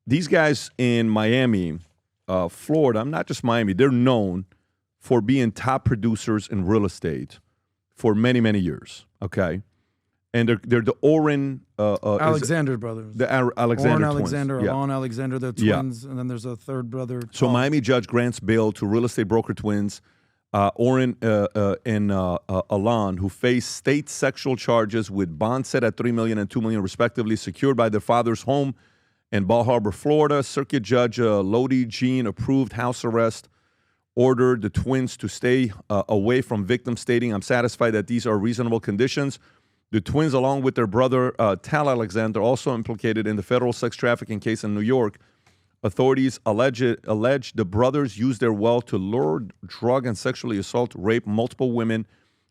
these guys in Miami, Florida, not just Miami, they're known for being top producers in real estate for many, many years, okay? And they're the Oren... Alexander brothers. The Alexander Oren twins. Alexander, Yeah. Alon Alexander, they're twins, and then there's a third brother. So Tom. Miami judge grants bail to real estate broker twins, Oren and Alon, who face state sexual charges with bonds set at $3 million and $2 million respectively, secured by their father's home in Bal Harbour, Florida. Circuit Judge Lodi Jean approved house arrest, ordered the twins to stay away from victims, stating, "I'm satisfied that these are reasonable conditions." The twins, along with their brother Tal Alexander, also implicated in the federal sex trafficking case in New York. Authorities allege the brothers used their wealth to lure, drug, and sexually assault, rape multiple women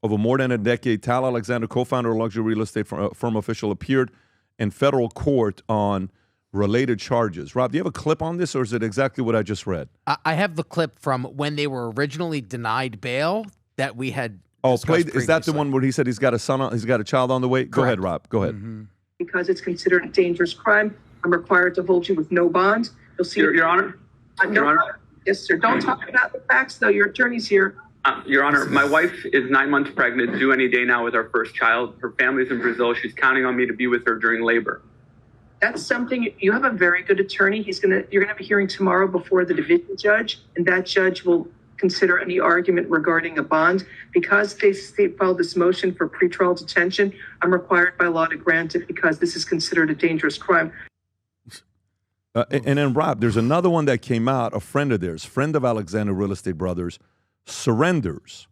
over more than a decade. Tal Alexander, co-founder of luxury real estate firm official, appeared in federal court on related charges. Rob, do you have a clip on this, or is it exactly what I just read? I have the clip from when they were originally denied bail that we had. Played. Is that the one where he said he's got a son? He's got a child on the way? Go ahead, Rob. Go ahead. Mm-hmm. Because it's considered a dangerous crime, I'm required to hold you with no bond. You'll see. Your Honor. No, Your Honor. Yes, sir. Don't talk about the facts, though. Your attorney's here. Your Honor, my wife is 9 months pregnant, due any day now with our first child. Her family's in Brazil. She's counting on me to be with her during labor. That's something. You have a very good attorney. You're gonna have a hearing tomorrow before the division judge, and that judge will consider any argument regarding a bond. Because they filed this motion for pretrial detention, I'm required by law to grant it because this is considered a dangerous crime. And then, Rob, there's another one that came out, a friend of theirs, friend of Alexander Real Estate Brothers, surrenders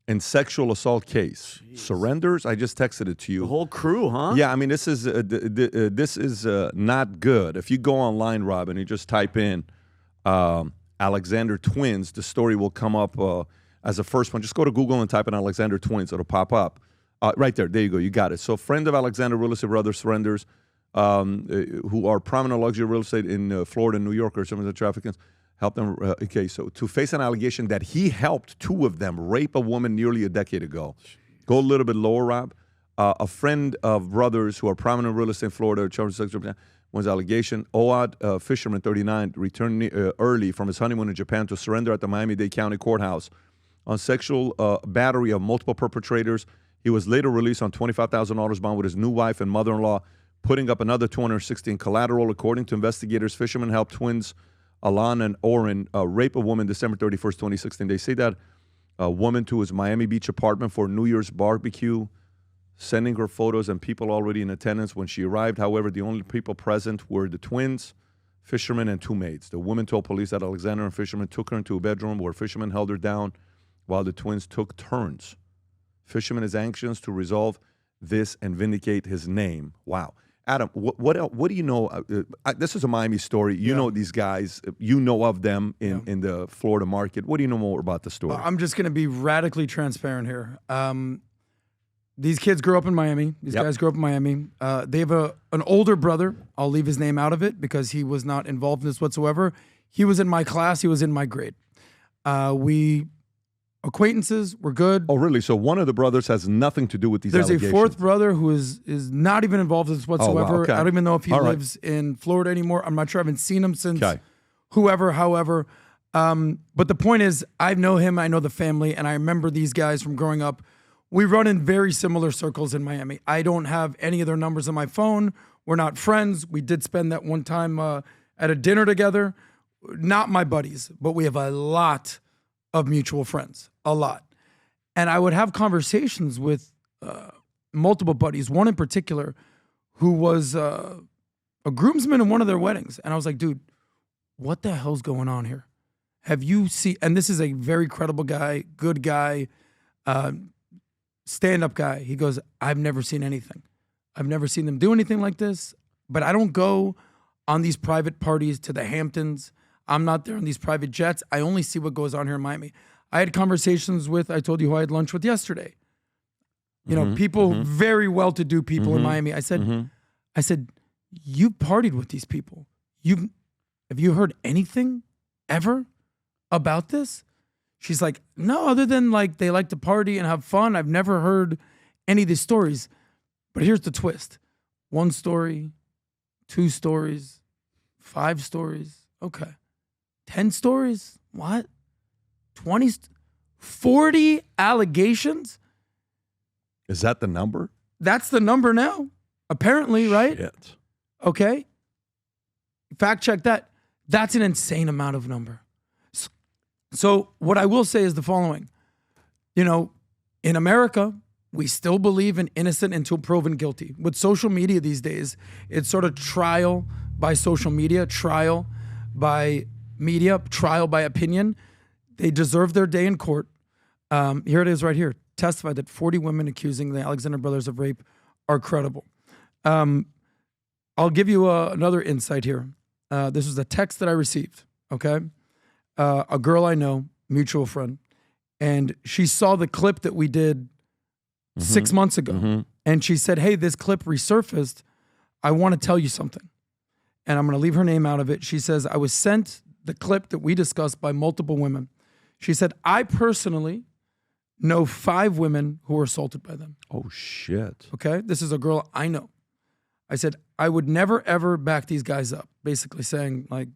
in sexual assault case. Jeez. Surrenders? I just texted it to you. The whole crew, huh? Yeah, I mean, this is not good. If you go online, Rob, and you just type in Alexander twins, the story will come up as a first one. Just go to Google and type in Alexander twins. It'll pop up. Right there. There you go. You got it. So friend of Alexander Real Estate Brothers surrenders, who are prominent luxury real estate in Florida and New York, or some of the traffickers, help them. Okay, so to face an allegation that he helped two of them rape a woman nearly a decade ago. Go a little bit lower, Rob. A friend of brothers who are prominent real estate in Florida, charged with sexual one's allegation. Oad Fisherman, 39, returned early from his honeymoon in Japan to surrender at the Miami-Dade County Courthouse on sexual battery of multiple perpetrators. He was later released on $25,000 bond with his new wife and mother-in-law, putting up another $260 in collateral. According to investigators, Fisherman helped twins Alon and Oren rape a woman December 31st, 2016. They say that a woman to his Miami Beach apartment for New Year's barbecue, sending her photos and people already in attendance when she arrived. However, the only people present were the twins, Fisherman, and two maids. The woman told police that Alexander and Fisherman took her into a bedroom where Fisherman held her down while the twins took turns. Fisherman is anxious to resolve this and vindicate his name. Wow. Adam, what do you know? This is a Miami story. You know these guys. You know of them in the Florida market. What do you know more about the story? Well, I'm just going to be radically transparent here. These kids grew up in Miami. These guys grew up in Miami. They have an older brother. I'll leave his name out of it because he was not involved in this whatsoever. He was in my class. He was in my grade. We acquaintances. We're good. Oh, really? So one of the brothers has nothing to do with these allegations? There's a fourth brother who is not even involved in this whatsoever. Oh, wow. Okay. I don't even know if he lives in Florida anymore. I'm not sure. I haven't seen him since however. But the point is, I know him. I know the family. And I remember these guys from growing up. We run in very similar circles in Miami. I don't have any of their numbers on my phone. We're not friends. We did spend that one time at a dinner together. Not my buddies, but we have a lot of mutual friends, a lot. And I would have conversations with multiple buddies, one in particular who was a groomsman in one of their weddings. And I was like, dude, what the hell's going on here? Have you seen, and this is a very credible guy, good guy, stand-up guy. He goes, I've never seen anything. I've never seen them do anything like this, but I don't go on these private parties to the Hamptons. I'm not there on these private jets. I only see what goes on here in Miami. I had conversations with, I told you who I had lunch with yesterday. You know, people, very well-to-do people in Miami. I said, you've partied with these people. Have you heard anything ever about this? She's like, no, other than like they like to party and have fun. I've never heard any of these stories. But here's the twist. 1 story, 2 stories, 5 stories. Okay. 10 stories? What? 20? 40 allegations? Is that the number? That's the number now, apparently, right? Shit. Okay. Fact check that. That's an insane amount of number. So what I will say is the following. You know, in America, we still believe in innocent until proven guilty. With social media these days, it's sort of trial by social media, trial by media, trial by opinion. They deserve their day in court. Here it is right here. Testified that 40 women accusing the Alexander brothers of rape are credible. I'll give you another insight here. This was a text that I received, okay? A girl I know, mutual friend, and she saw the clip that we did 6 months ago. And she said, hey, this clip resurfaced. I want to tell you something. And I'm going to leave her name out of it. She says, I was sent the clip that we discussed by multiple women. She said, I personally know 5 women who were assaulted by them. Oh, shit. Okay? This is a girl I know. I said, I would never, ever back these guys up. Basically saying, like,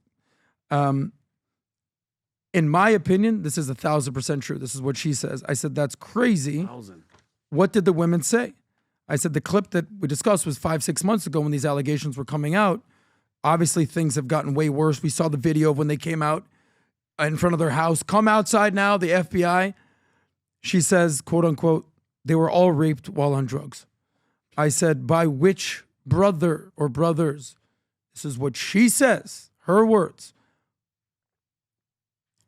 in my opinion, this is 1,000% true. This is what she says. I said, that's crazy. 1,000. What did the women say? I said, the clip that we discussed was 5-6 months ago when these allegations were coming out. Obviously, things have gotten way worse. We saw the video of when they came out in front of their house. Come outside now, the FBI. She says, quote unquote, they were all raped while on drugs. I said, by which brother or brothers? This is what she says, her words.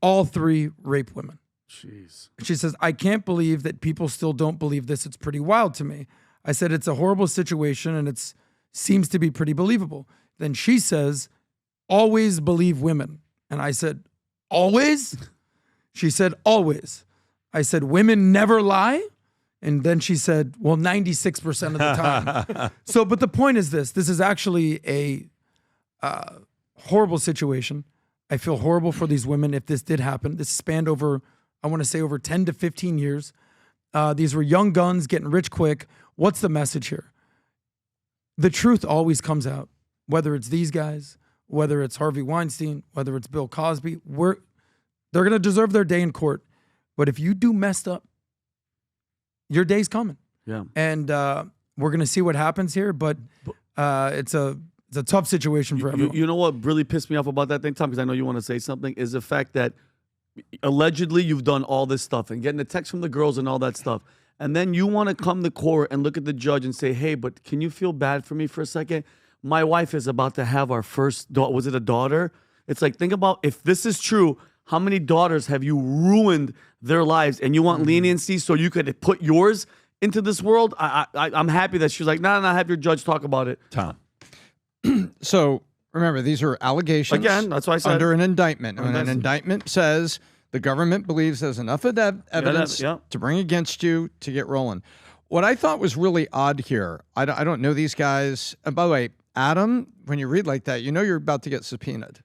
All 3 rape women. Jeez. She says, I can't believe that people still don't believe this. It's pretty wild to me. I said, it's a horrible situation and it seems to be pretty believable. Then she says, always believe women. And I said, always? She said, always. I said, women never lie? And then she said, well, 96% of the time. But the point is this. This is actually a horrible situation. I feel horrible for these women if this did happen. This spanned over, I want to say, over 10 to 15 years. These were young guns getting rich quick. What's the message here? The truth always comes out, whether it's these guys, whether it's Harvey Weinstein, whether it's Bill Cosby. They're going to deserve their day in court. But if you do messed up, your day's coming. Yeah. And we're going to see what happens here, but it's a tough situation for everyone. You know what really pissed me off about that thing, Tom, because I know you want to say something, is the fact that allegedly you've done all this stuff and getting the text from the girls and all that stuff. And then you want to come to court and look at the judge and say, hey, but can you feel bad for me for a second? My wife is about to have our first daughter. Was it a daughter? It's like, think about if this is true, how many daughters have you ruined their lives and you want leniency so you could put yours into this world? I'm happy that she's like, no, have your judge talk about it. Tom. So remember, these are allegations. Again, that's why I said. Under an indictment. And an indictment says the government believes there's enough of that evidence to bring against you to get rolling. What I thought was really odd here, I don't know these guys. And by the way, Adam, when you read like that, you know you're about to get subpoenaed.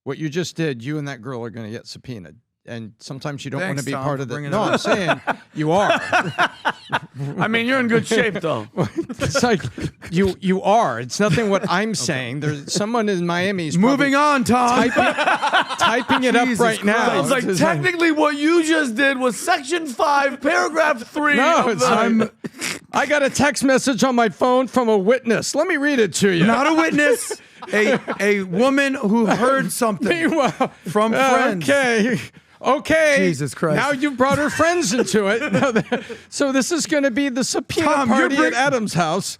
What you just did, you and that girl are going to get subpoenaed. And sometimes you don't want to be part of it. No, I'm saying you are. I mean, you're in good shape, though. It's like you are. It's nothing what I'm saying. There's someone in Miami. Moving on, Tom. Typing it up right now. It's like technically what you just did was Section 5, Paragraph 3. No, I got a text message on my phone from a witness. Let me read it to you. Not a witness. A woman who heard something from friends. Okay. Jesus Christ. Now you've brought her friends into it. So this is going to be the subpoena party at Adam's house.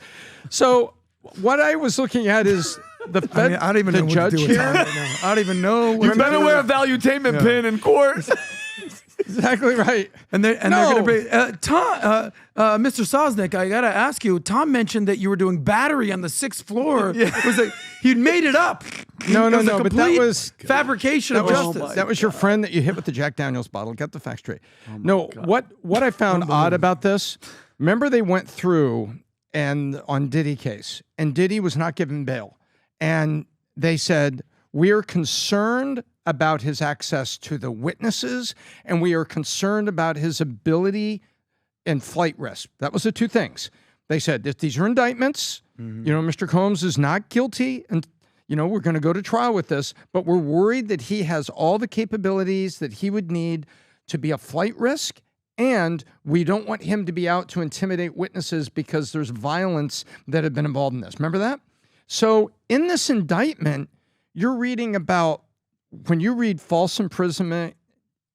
So what I was looking at is the Fed, I don't even know what to do with Tom right now. I don't even know what you better wear a Valuetainment pin in court. Exactly right. And they're going to be Tom, Mr. Sosnick. I got to ask you. Tom mentioned that you were doing battery on the 6th floor. It was like he'd made it up. No. But that was fabrication of justice. That was your friend that you hit with the Jack Daniels bottle. Get the facts straight. What I found odd about this. Remember, they went through and on Diddy case, and Diddy was not given bail, and they said we are concerned about his access to the witnesses, and we are concerned about his ability and flight risk. That was the 2 things. They said that these are indictments. Mr. Combs is not guilty, and we're going to go to trial with this, but we're worried that he has all the capabilities that he would need to be a flight risk, and we don't want him to be out to intimidate witnesses because there's violence that had been involved in this. Remember that? So in this indictment, you're reading about, when you read false imprisonment,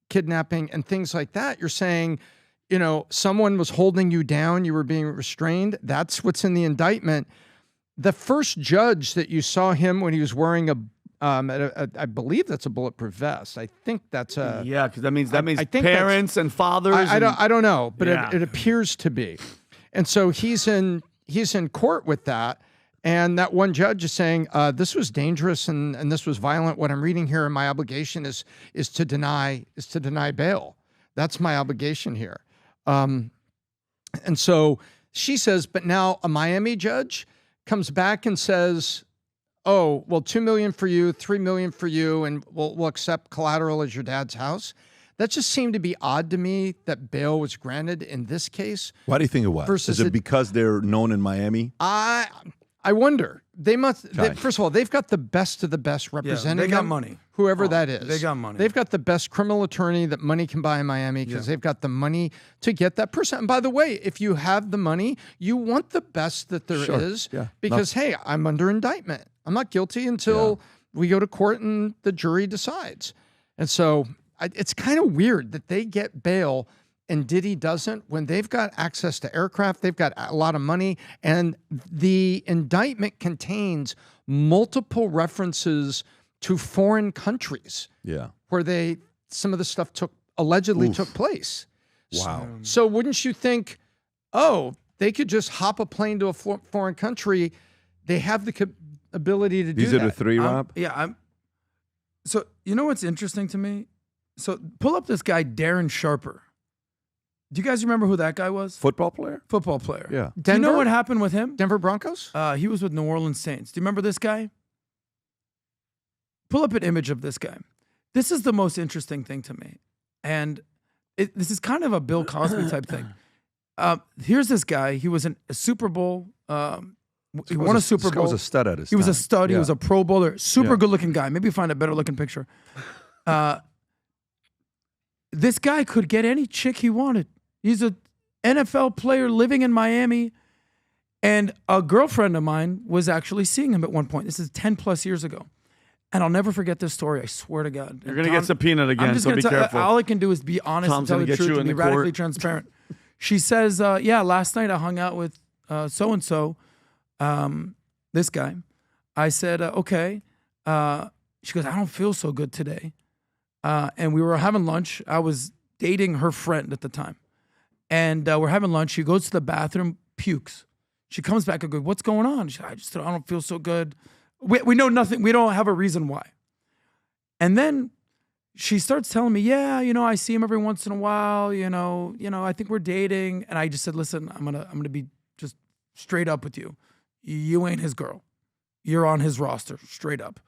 kidnapping, and things like that, you're saying, someone was holding you down, you were being restrained. That's what's in the indictment. The first judge that you saw him when he was wearing I believe that's a bulletproof vest. I think that's a... Yeah, because that means parents and fathers. I don't know, but it appears to be. And so he's in court with that. And that one judge is saying, this was dangerous and this was violent. What I'm reading here, and my obligation is to deny bail. That's my obligation here. And so she says, but now a Miami judge comes back and says, oh, well, $2 million for you, $3 million for you, and we'll accept collateral as your dad's house. That just seemed to be odd to me that bail was granted in this case. Why do you think it was? Is it because they're known in Miami? I wonder. They must. First of all, they've got the best of the best representing they got them, money. Whoever that is. They got money. They've got the best criminal attorney that money can buy in Miami because they've got the money to get that person. And by the way, if you have the money, you want the best that there is because, hey, I'm under indictment. I'm not guilty until we go to court and the jury decides. And so it's kind of weird that they get bail and Diddy doesn't, when they've got access to aircraft, they've got a lot of money, and the indictment contains multiple references to foreign countries where some of the stuff allegedly took place. Wow. So wouldn't you think, they could just hop a plane to a foreign country? They have the ability to do that. These are the three, Rob? So you know what's interesting to me? So pull up this guy, Darren Sharper. Do you guys remember who that guy was? Football player? Football player. Yeah. Do you know what happened with him? Denver Broncos? He was with New Orleans Saints. Do you remember this guy? Pull up an image of this guy. This is the most interesting thing to me. And this is kind of a Bill Cosby type thing. Here's this guy. He was in a Super Bowl. He won a Super Bowl. He was a stud at his He was a time. stud. He was a Pro Bowler. Super good-looking guy. Maybe find a better-looking picture. This guy could get any chick he wanted. He's a NFL player living in Miami, and a girlfriend of mine was actually seeing him at one point. This is 10 plus years ago. And I'll never forget this story. I swear to God. You're going to get subpoenaed again, so be careful. All I can do is be honest and tell the truth and be radically transparent. She says, last night I hung out with so-and-so, this guy. I said, okay. She goes, I don't feel so good today. And we were having lunch. I was dating her friend at the time. And we're having lunch. She goes to the bathroom, pukes. She comes back and goes, what's going on? She said, I don't feel so good. We know nothing. We don't have a reason why. And then she starts telling me, I see him every once in a while. I think we're dating. And I just said, listen, I'm gonna be just straight up with you. You ain't his girl. You're on his roster, straight up.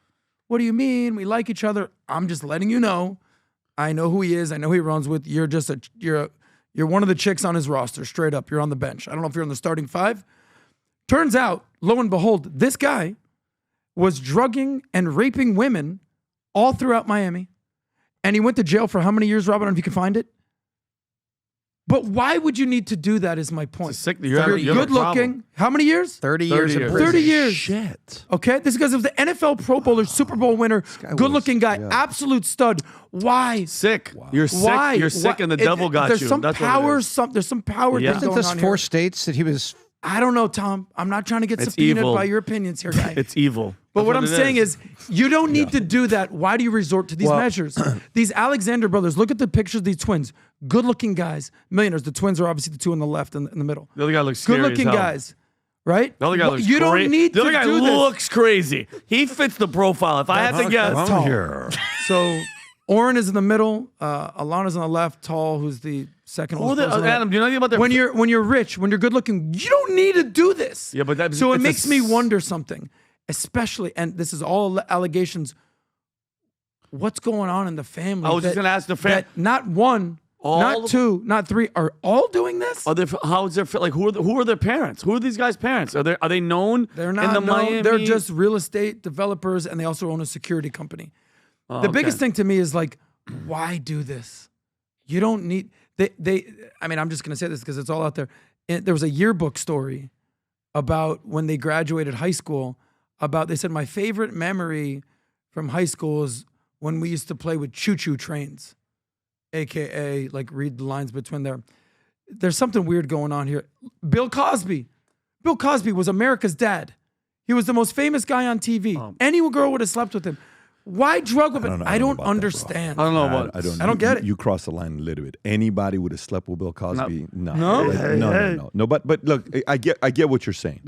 What do you mean? We like each other. I'm just letting you know. I know who he is. I know who he runs with. You're one of the chicks on his roster, straight up. You're on the bench. I don't know if you're in the starting five. Turns out, lo and behold, this guy was drugging and raping women all throughout Miami. And he went to jail for how many years, Robert? I don't know if you can find it. But why would you need to do that is my point. You're good looking. How many years? 30 years in prison. 30 years. Shit. Okay? This is because it was the NFL Pro Bowler, Super Bowl winner, good looking guy, absolute stud. Why? Sick. Wow. You're sick. Why? You're sick and the devil got you. There's some power thing going on. Isn't this 4 states that he was... I don't know, Tom. I'm not trying to get subpoenaed by your opinions here, guy. It's evil. But what I'm saying is, you don't need to do that. Why do you resort to these measures? These Alexander brothers, look at the pictures of these twins. Good-looking guys, millionaires. The twins are obviously the two on the left and in the middle. The other guy looks scary good-looking as hell. guys, right? The other guy looks You don't need to do this. The other guy looks crazy. He fits the profile. If I had to guess, Here. So Oren is in the middle. Alana's on the left. Tall, who's the second oldest person. Adam, do you know anything about that? When you're rich, when you're good-looking, you don't need to do this. Yeah, but so it makes me wonder something. Especially, and this is all allegations, what's going on in the family? I was just going to ask the family. Not one, not 2, not 3, are all doing this? Are they? How is their like? Who are their parents? Who are these guys' parents? Are they known? They're not in the known. Miami? They're just real estate developers, and they also own a security company. The biggest thing to me is like, why do this? You don't need they. I mean, I'm just gonna say this because it's all out there. There was a yearbook story about when they graduated high school. They said my favorite memory from high school is when we used to play with choo-choo trains, AKA like read the lines between there. There's something weird going on here. Bill Cosby. Bill Cosby was America's dad. He was the most famous guy on TV. Any girl would have slept with him. Why drug with him? I don't understand. I don't know what. I don't get it. You cross the line a little bit. Anybody would have slept with Bill Cosby? No. No? No. But look, I get what you're saying.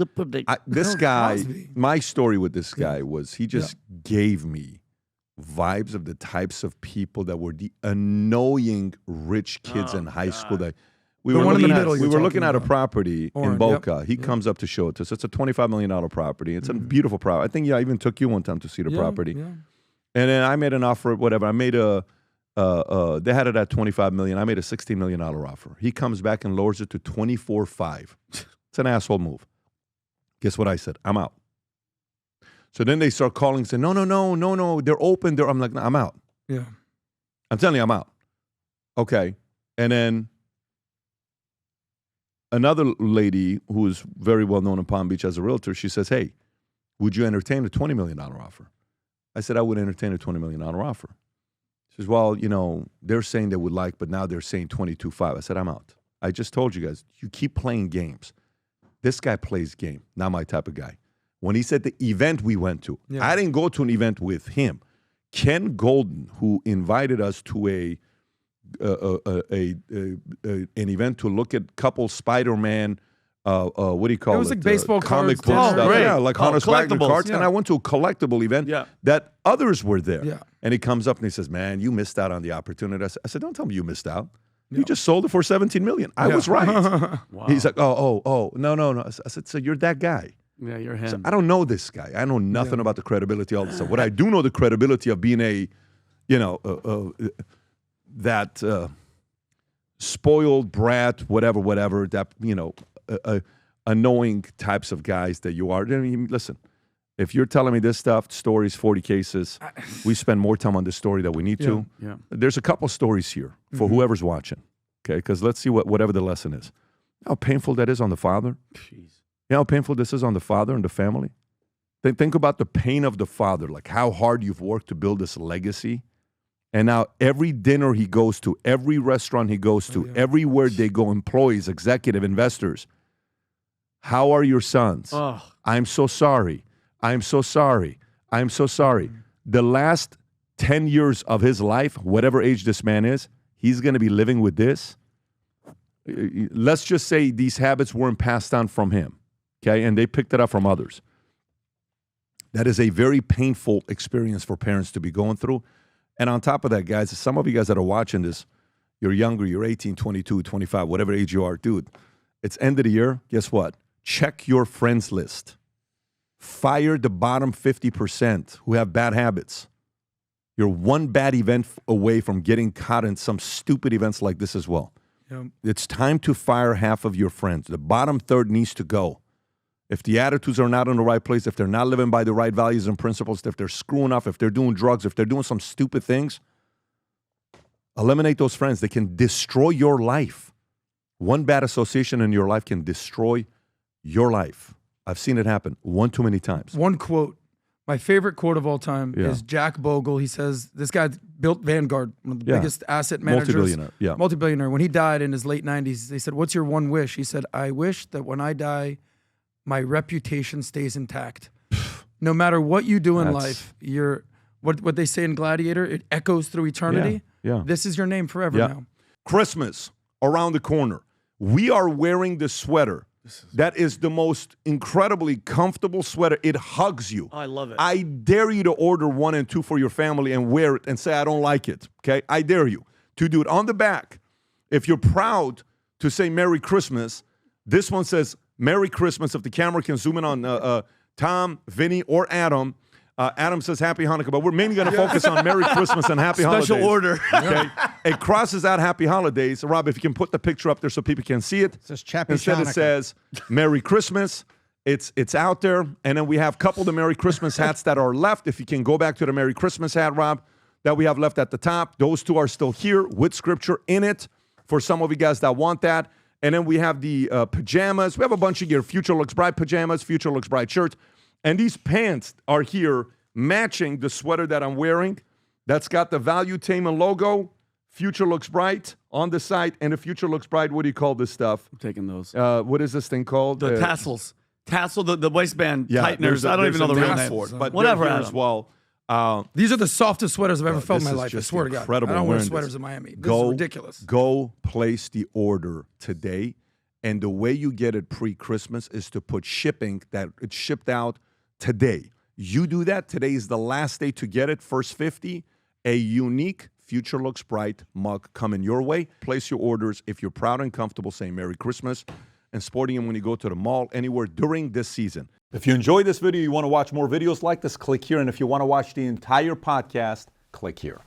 This guy, Cosby. my story with this guy was he just gave me vibes of the types of people that were the annoying rich kids in high school that we The were one in the looking at. middle We you're were looking talking at a about. property in Oren, Boca. He comes up to show it to us. It's a $25 million property. It's a beautiful property. I think I even took you one time to see the property. Yeah. And then I made an offer, whatever. I made they had it at $25 million. I made a $16 million offer. He comes back and lowers it to $24.5. It's an asshole move. Guess what I said? I'm out. So then they start calling and say, no, they're open. I'm like, no, I'm out. Yeah. I'm telling you, I'm out. Okay. And then another lady who is very well known in Palm Beach as a realtor, she says, hey, would you entertain a $20 million offer? I said, I would entertain a $20 million offer. She says, well, they're saying they would like, but now they're saying 22.5. I said, I'm out. I just told you guys, you keep playing games. This guy plays game, not my type of guy. When he said the event we went to, I didn't go to an event with him. Ken Golden, who invited us to an event to look at couple Spider-Man, what do you call it? It was like baseball comic cards. book Oh, stuff. great. Yeah, like Hunter's Wagner collectibles. cards. Yeah. And I went to a collectible event Yeah. that others were there. Yeah. And he comes up and he says, man, you missed out on the opportunity. I said, don't tell me you missed out. You just sold it for $17 million. I was right. Wow. He's like, no. I said, so you're that guy. Yeah, you're him. So I don't know this guy. I know nothing about the credibility, all this stuff. What I do know, the credibility of being that spoiled brat, whatever, that, annoying types of guys that you are. I mean, listen, if you're telling me this stuff, stories, 40 cases, we spend more time on this story than we need to. Yeah. There's a couple stories here for whoever's watching, okay? Because let's see whatever the lesson is. How painful that is on the father. Jeez. You know how painful this is on the father and the family? Think about the pain of the father, like how hard you've worked to build this legacy. And now every dinner he goes to, every restaurant he goes to, everywhere they go, employees, executive, investors. How are your sons? Oh. I'm so sorry. I'm so sorry. I'm so sorry. The last 10 years of his life, whatever age this man is, he's going to be living with this. Let's just say these habits weren't passed on from him, okay? And they picked it up from others. That is a very painful experience for parents to be going through. And on top of that, guys, some of you guys that are watching this, you're younger, you're 18, 22, 25, whatever age you are. Dude, it's end of the year. Guess what? Check your friends list. Fire the bottom 50% who have bad habits. You're one bad event away from getting caught in some stupid events like this as well. Yep. It's time to fire half of your friends. The bottom third needs to go. If the attitudes are not in the right place, if they're not living by the right values and principles, if they're screwing up, if they're doing drugs, if they're doing some stupid things, eliminate those friends. They can destroy your life. One bad association in your life can destroy your life. I've seen it happen one too many times. One quote, my favorite quote of all time is Jack Bogle. He says, this guy built Vanguard, one of the biggest asset managers. Multi-billionaire. When he died in his late 90s, they said, what's your one wish? He said, I wish that when I die, my reputation stays intact. No matter what you do in life, you're what they say in Gladiator, it echoes through eternity. Yeah. This is your name forever now. Christmas around the corner. We are wearing the sweater. That is the most incredibly comfortable sweater. It hugs you. I love it. I dare you to order 1 and 2 for your family and wear it and say, I don't like it. Okay? I dare you to do it. On the back, if you're proud to say Merry Christmas, this one says Merry Christmas. If the camera can zoom in on Tom, Vinny, or Adam. Adam says Happy Hanukkah, but we're mainly going to focus on Merry Christmas and Happy Holidays. Special order. Okay? it crosses out Happy Holidays. Rob, if you can put the picture up there so people can see it. It says Chappie Instead it Chanukah. says Merry Christmas. It's out there. And then we have a couple of the Merry Christmas hats that are left. If you can go back to the Merry Christmas hat, Rob, that we have left at the top. Those two are still here with scripture in it for some of you guys that want that. And then we have the pajamas. We have a bunch of gear. Future Looks Bright pajamas, Future Looks Bright shirts. And these pants are here matching the sweater that I'm wearing. That's got the Valuetainment logo, Future Looks Bright on the side, and the Future Looks Bright, what do you call this stuff? I'm taking those. What is this thing called? The tassels. Tassel, the waistband tighteners. there's a- I don't even know the real there's a name. name for it, but Whatever, they're here Adam. as well. These are the softest sweaters I've ever felt in this my is life. I just swear to God. I incredible don't wear wearing sweaters this. in Miami. This is ridiculous. Go place the order today. And the way you get it pre-Christmas is to put shipping that it's shipped out today. You do that. Today is the last day to get it. First 50, a unique Future Looks Bright mug coming your way. Place your orders if you're proud and comfortable saying Merry Christmas and sporting them when you go to the mall anywhere during this season. If you enjoyed this video, you want to watch more videos like this, click here. And if you want to watch the entire podcast, click here.